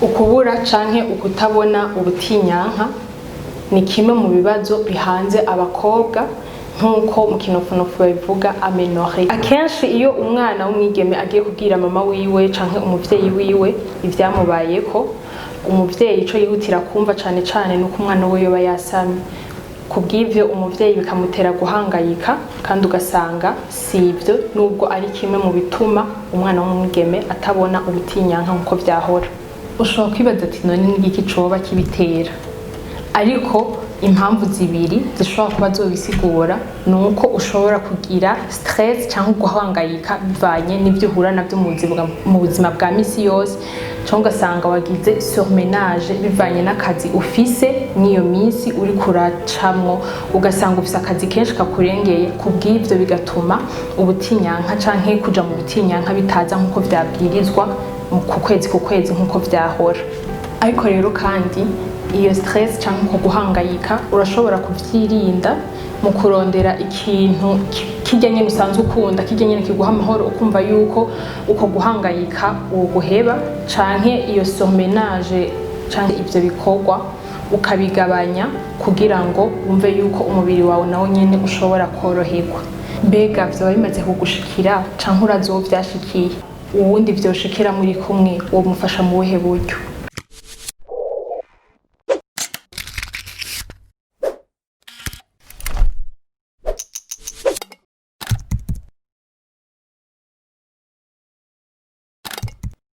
Ukubura canke ukutabona ubutinyanka ni kimwe mu bibazo bihanze abakobwa nkuko mu kinofunofu babivuga amenorrhée. Akenshi iyo umwana w'umwigeme agiye kubwira mama wiwe canke umuvyeyi wiwe ivyamubayeko, umuvyeyi ico yihutira kumva cane cane nuko umwana we yoba yasamye. Kubw'ivyo umuvyeyi bikamutera guhangayika kandi ugasanga sivyo, nubwo ari kimwe mu bituma umwana w'umwigeme atabona ubutinyanka nkuko vyahora. Ushobora kwibaza ati none n'igiki coba kibitera? Ariko impamvu zibiri zishobora kuba zobisigura nuko ushobora kugira stress cyangwa guhangayika bivanye n'ivyo uhura navyo mu buzima bwa misi yose, cyangwa ugasanga wagize surmenage bivanye n'akazi ufise n'iyo misi uri kuracamwo, ugasanga ufise akazi kenshi kakurengeye. Kubw'ivyo bigatuma ubutinyanka canke kuja mu butinyanka bitaza nkuko vyabwirizwa ku kwezi nkuko vyahora. Ariko rero kandi iyo stress cyangwa guhangayika urashobora kuvyirinda mu kurondera ikintu kirya nyene usanzwe ukunda, kirya nyene kiguha amahoro, ukumva yuko uko guhangayika uguheba canke iyo surmenage canke ivyo bikorwa ukabigabanya kugira ngo wumve yuko umubiri wawe nawo nyene ushobora koroherwa. Mbega vyoba bimaze kugushikira canke urazovyashikiye? Uwundi vyoshikira muri kumwe wo mufasha mu buhe buryo?